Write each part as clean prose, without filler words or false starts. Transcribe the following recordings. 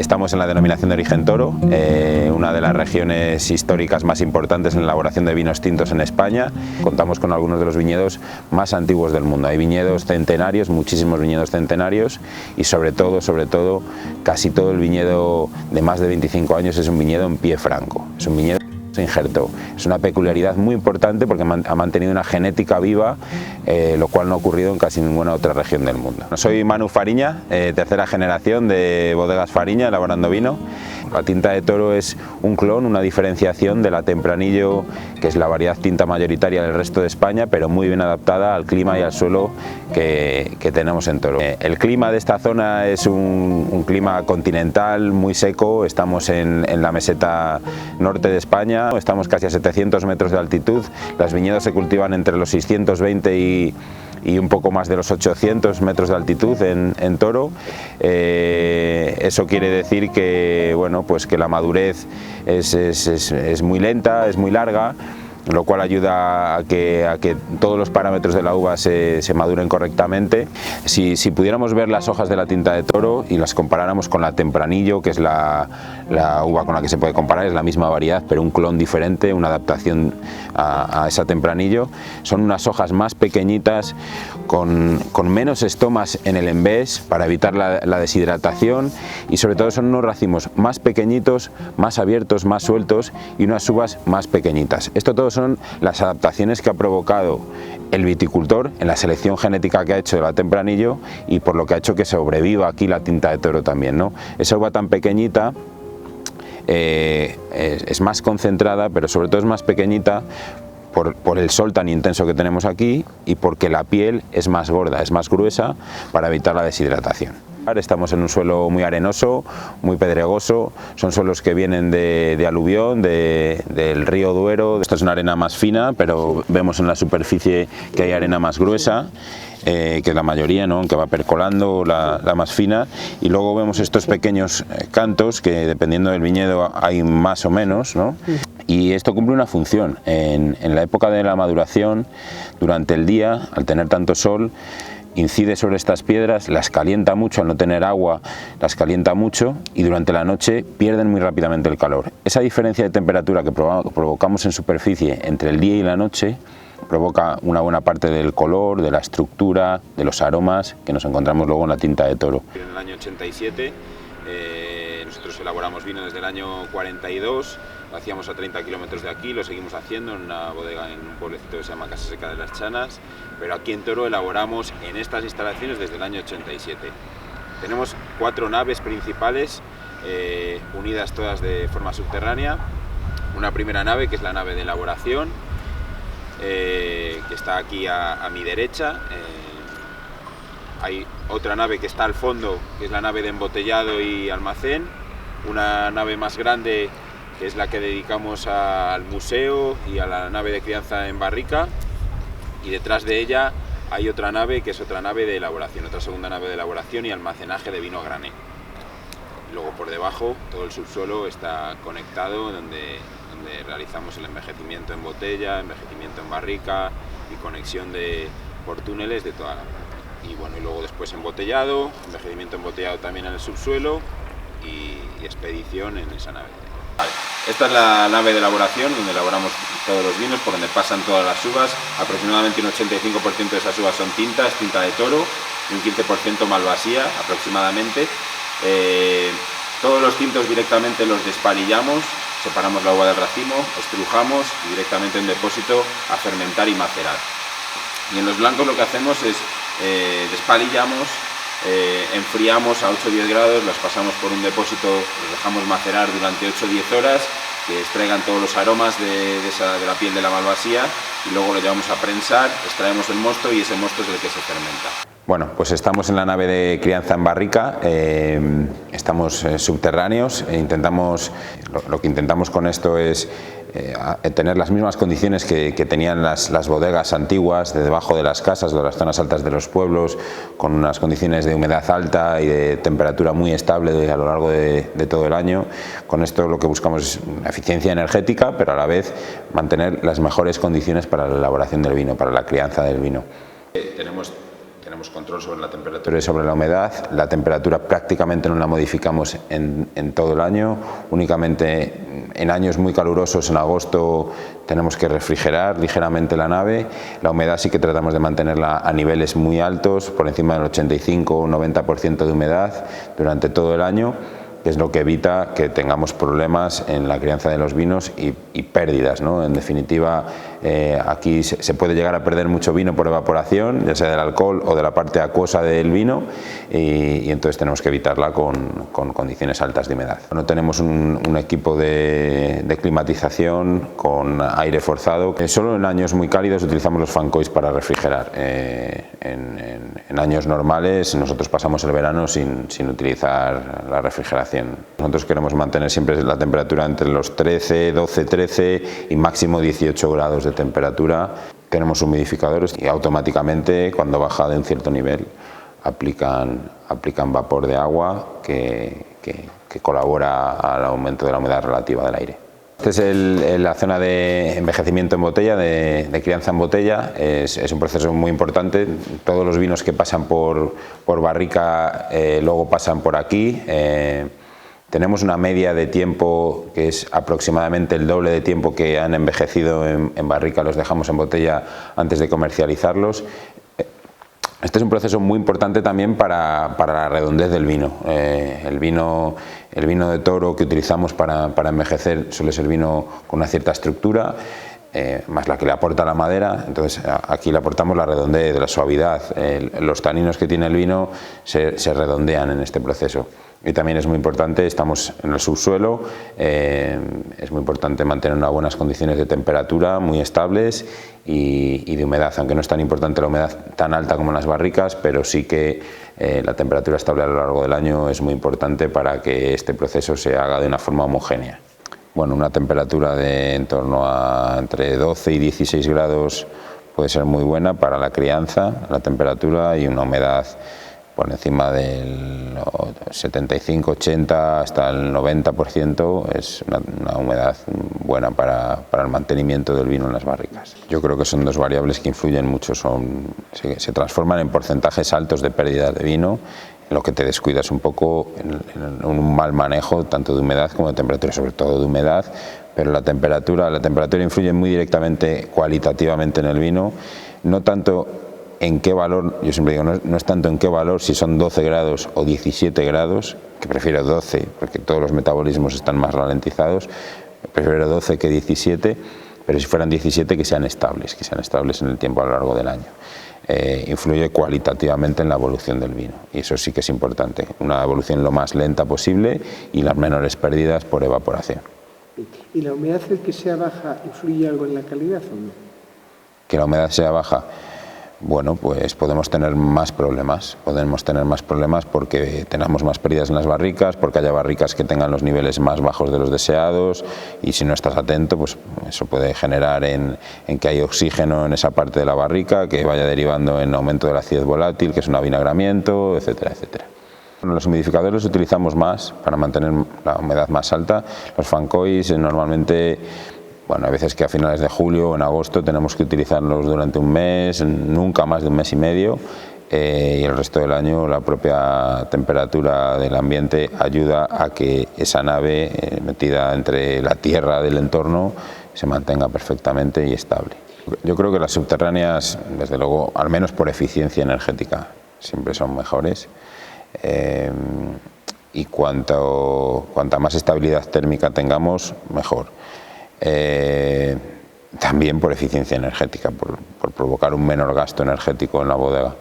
Estamos en la denominación de origen Toro, una de las regiones históricas más importantes en la elaboración de vinos tintos en España. Contamos con algunos de los viñedos más antiguos del mundo. Hay viñedos centenarios, muchísimos viñedos centenarios, y sobre todo, casi todo el viñedo de más de 25 años es un viñedo en pie franco. Es un viñedo que se injertó. Es una peculiaridad muy importante porque ha mantenido una genética viva, lo cual no ha ocurrido en casi ninguna otra región del mundo. Soy Manu Fariña, tercera generación de Bodegas Fariña elaborando vino. La tinta de Toro es un clon, una diferenciación de la Tempranillo, que es la variedad tinta mayoritaria del resto de España, pero muy bien adaptada al clima y al suelo que tenemos en Toro. El clima de esta zona es un clima continental, muy seco. Estamos en la meseta norte de España, estamos casi a 700 metros de altitud. Los viñedos se cultivan entre los 620 y un poco más de los 800 metros de altitud en Toro. Eso quiere decir que, bueno, pues que la madurez es muy lenta, es muy larga, lo cual ayuda a que todos los parámetros de la uva se maduren correctamente. Si pudiéramos ver las hojas de la tinta de Toro y las comparáramos con la Tempranillo, que es la uva con la que se puede comparar, es la misma variedad pero un clon diferente, una adaptación a esa Tempranillo, son unas hojas más pequeñitas, con menos estomas en el envés para evitar la deshidratación, y sobre todo son unos racimos más pequeñitos, más abiertos, más sueltos, y unas uvas más pequeñitas. Esto todo son las adaptaciones que ha provocado el viticultor en la selección genética que ha hecho de la Tempranillo, y por lo que ha hecho que sobreviva aquí la tinta de Toro también, ¿no? Esa uva tan pequeñita es más concentrada, pero sobre todo es más pequeñita por el sol tan intenso que tenemos aquí, y porque la piel es más gorda, es más gruesa, para evitar la deshidratación. Estamos en un suelo muy arenoso, muy pedregoso, son suelos que vienen de aluvión, del río Duero. Esto es una arena más fina, pero vemos en la superficie que hay arena más gruesa, que es la mayoría, ¿no?, que va percolando la más fina, y luego vemos estos pequeños cantos que, dependiendo del viñedo, hay más o menos, ¿no? Y esto cumple una función. En la época de la maduración, durante el día, al tener tanto sol, incide sobre estas piedras, las calienta mucho, al no tener agua las calienta mucho, y durante la noche pierden muy rápidamente el calor. Esa diferencia de temperatura que provocamos en superficie entre el día y la noche provoca una buena parte del color, de la estructura, de los aromas que nos encontramos luego en la tinta de Toro. En el año 87 nosotros elaboramos vino desde el año 42, lo hacíamos a 30 kilómetros de aquí, lo seguimos haciendo en una bodega en un pueblecito que se llama Casa Seca de las Chanas, pero aquí en Toro elaboramos en estas instalaciones desde el año 87. Tenemos 4 naves principales, unidas todas de forma subterránea. Una primera nave, que es la nave de elaboración, que está aquí a mi derecha. Hay otra nave que está al fondo, que es la nave de embotellado y almacén. Una nave más grande, que es la que dedicamos al museo y a la nave de crianza en barrica, y detrás de ella hay otra nave, que es otra nave de elaboración, otra segunda nave de elaboración y almacenaje de vino a granel. Luego, por debajo, todo el subsuelo está conectado, donde realizamos el envejecimiento en botella, envejecimiento en barrica y conexión por túneles de toda la planta. Y bueno, y luego después embotellado, envejecimiento embotellado también en el subsuelo, y expedición en esa nave. Esta es la nave de elaboración, donde elaboramos todos los vinos, por donde pasan todas las uvas. Aproximadamente un 85% de esas uvas son tinta de Toro, y un 15% malvasía aproximadamente. Todos los tintos directamente los despalillamos, separamos la uva del racimo, estrujamos y directamente en depósito a fermentar y macerar. Y en los blancos lo que hacemos es despalillamos, enfriamos a 8 o 10 grados, las pasamos por un depósito, los dejamos macerar durante 8 o 10 horas, que extraigan todos los aromas de la piel de la malvasía, y luego lo llevamos a prensar, extraemos el mosto, y ese mosto es el que se fermenta. Bueno, pues estamos en la nave de crianza en barrica, estamos subterráneos, lo que intentamos con esto es tener las mismas condiciones que tenían las bodegas antiguas, de debajo de las casas, de las zonas altas de los pueblos, con unas condiciones de humedad alta y de temperatura muy estable a lo largo de todo el año. Con esto lo que buscamos es una eficiencia energética, pero a la vez mantener las mejores condiciones para la elaboración del vino, para la crianza del vino. Tenemos tenemos control sobre la temperatura y sobre la humedad. La temperatura prácticamente no la modificamos en todo el año, únicamente en años muy calurosos, en agosto, tenemos que refrigerar ligeramente la nave. La humedad sí que tratamos de mantenerla a niveles muy altos, por encima del 85 o 90% de humedad durante todo el año, que es lo que evita que tengamos problemas en la crianza de los vinos y pérdidas, ¿no? En definitiva, aquí se puede llegar a perder mucho vino por evaporación, ya sea del alcohol o de la parte acuosa del vino, y entonces tenemos que evitarla con condiciones altas de humedad. No tenemos un equipo de climatización con aire forzado. Solo en años muy cálidos utilizamos los fan coils para refrigerar. En años normales nosotros pasamos el verano sin utilizar la refrigeración. Nosotros queremos mantener siempre la temperatura entre los 13, 12, 13 y máximo 18 grados de temperatura. Tenemos humidificadores y automáticamente, cuando baja de un cierto nivel, aplican vapor de agua que colabora al aumento de la humedad relativa del aire. Esta es la zona de envejecimiento en botella, de crianza en botella. Es un proceso muy importante. Todos los vinos que pasan por barrica luego pasan por aquí. Tenemos una media de tiempo que es aproximadamente el doble de tiempo que han envejecido en barrica, los dejamos en botella antes de comercializarlos. Este es un proceso muy importante también para la redondez del vino. El vino de toro que utilizamos para envejecer suele ser vino con una cierta estructura, más la que le aporta la madera. Entonces aquí le aportamos la redondez, la suavidad. Los taninos que tiene el vino se redondean en este proceso. Y también es muy importante, estamos en el subsuelo, es muy importante mantener unas buenas condiciones de temperatura muy estables y de humedad, aunque no es tan importante la humedad tan alta como en las barricas, pero sí que la temperatura estable a lo largo del año es muy importante para que este proceso se haga de una forma homogénea. Bueno, una temperatura de en torno a entre 12 y 16 grados puede ser muy buena para la crianza, la temperatura, y una humedad por encima del 75, 80 hasta el 90% es una humedad buena para el mantenimiento del vino en las barricas. Yo creo que son dos variables que influyen mucho, se transforman en porcentajes altos de pérdida de vino, en lo que te descuidas un poco en un mal manejo tanto de humedad como de temperatura, sobre todo de humedad, pero la temperatura influye muy directamente cualitativamente en el vino, no tanto en qué valor, yo siempre digo, no es tanto en qué valor, si son 12 grados o 17 grados, que prefiero 12 porque todos los metabolismos están más ralentizados, prefiero 12 que 17, pero si fueran 17 que sean estables en el tiempo a lo largo del año. Influye cualitativamente en la evolución del vino y eso sí que es importante, una evolución lo más lenta posible y las menores pérdidas por evaporación. ¿Y la humedad, el que sea baja, influye algo en la calidad o no? Que la humedad sea baja, bueno, pues podemos tener más problemas porque tenemos más pérdidas en las barricas, porque haya barricas que tengan los niveles más bajos de los deseados, y si no estás atento, pues eso puede generar en que hay oxígeno en esa parte de la barrica, que vaya derivando en aumento de la acidez volátil, que es un avinagramiento, etcétera, etcétera. Los humidificadores los utilizamos más para mantener la humedad más alta. Los fan coils normalmente, bueno, a veces que a finales de julio o en agosto tenemos que utilizarlos durante un mes, nunca más de un mes y medio, y el resto del año la propia temperatura del ambiente ayuda a que esa nave metida entre la tierra del entorno se mantenga perfectamente y estable. Yo creo que las subterráneas, desde luego, al menos por eficiencia energética, siempre son mejores. Y cuanta más estabilidad térmica tengamos, mejor. También por eficiencia energética, por provocar un menor gasto energético en la bodega.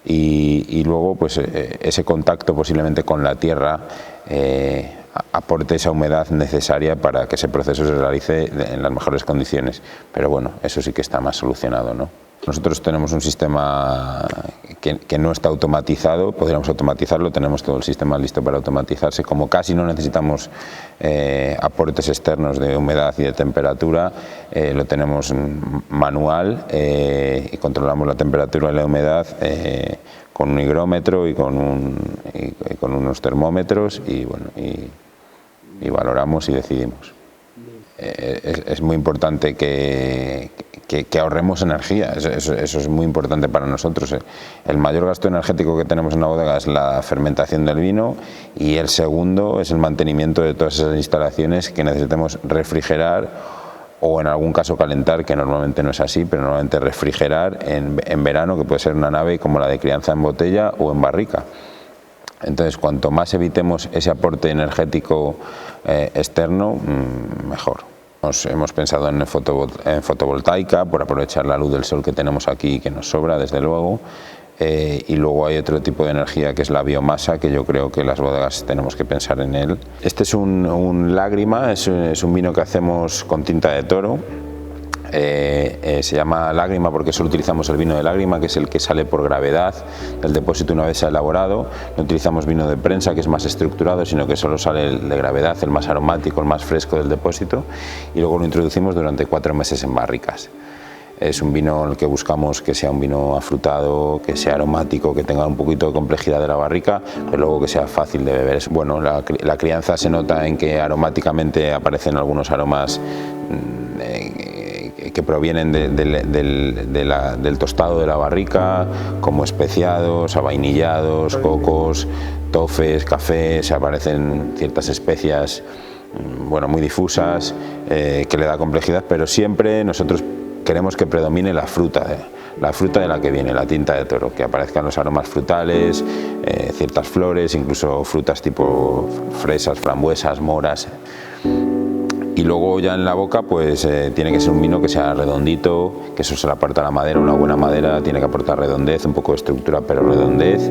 Y luego, pues ese contacto posiblemente con la tierra aporte esa humedad necesaria para que ese proceso se realice en las mejores condiciones. Pero bueno, eso sí que está más solucionado, ¿no? Nosotros tenemos un sistema que no está automatizado, podríamos automatizarlo, tenemos todo el sistema listo para automatizarse. Como casi no necesitamos aportes externos de humedad y de temperatura, lo tenemos manual y controlamos la temperatura y la humedad con un higrómetro y con unos termómetros y, bueno, y valoramos y decidimos. es muy importante que ahorremos energía. Eso es muy importante para nosotros. El mayor gasto energético que tenemos en la bodega es la fermentación del vino, y el segundo es el mantenimiento de todas esas instalaciones que necesitemos refrigerar, o en algún caso calentar, que normalmente no es así, pero normalmente refrigerar en verano, que puede ser una nave como la de crianza en botella o en barrica. Entonces, cuanto más evitemos ese aporte energético externo, mejor. Hemos pensado en fotovoltaica, por aprovechar la luz del sol que tenemos aquí, que nos sobra, desde luego. Y luego hay otro tipo de energía, que es la biomasa, que yo creo que las bodegas tenemos que pensar en él. Este es un lágrima, es un vino que hacemos con tinta de toro. Se llama lágrima porque solo utilizamos el vino de lágrima, que es el que sale por gravedad del depósito una vez se ha elaborado. No utilizamos vino de prensa, que es más estructurado, sino que solo sale el de gravedad, el más aromático, el más fresco del depósito, y luego lo introducimos durante 4 meses en barricas. Es un vino en el que buscamos que sea un vino afrutado, que sea aromático, que tenga un poquito de complejidad de la barrica, pero luego que sea fácil de beber. Bueno, la crianza se nota en que aromáticamente aparecen algunos aromas que provienen del tostado de la barrica, como especiados, avainillados, cocos, tofes, cafés. Aparecen ciertas especias, bueno, muy difusas, que le da complejidad, pero siempre nosotros queremos que predomine la fruta de la que viene, la tinta de toro, que aparezcan los aromas frutales, ciertas flores, incluso frutas tipo fresas, frambuesas, moras. Y luego ya en la boca, pues tiene que ser un vino que sea redondito, que eso se le aporta a la madera. Una buena madera tiene que aportar redondez, un poco de estructura, pero redondez.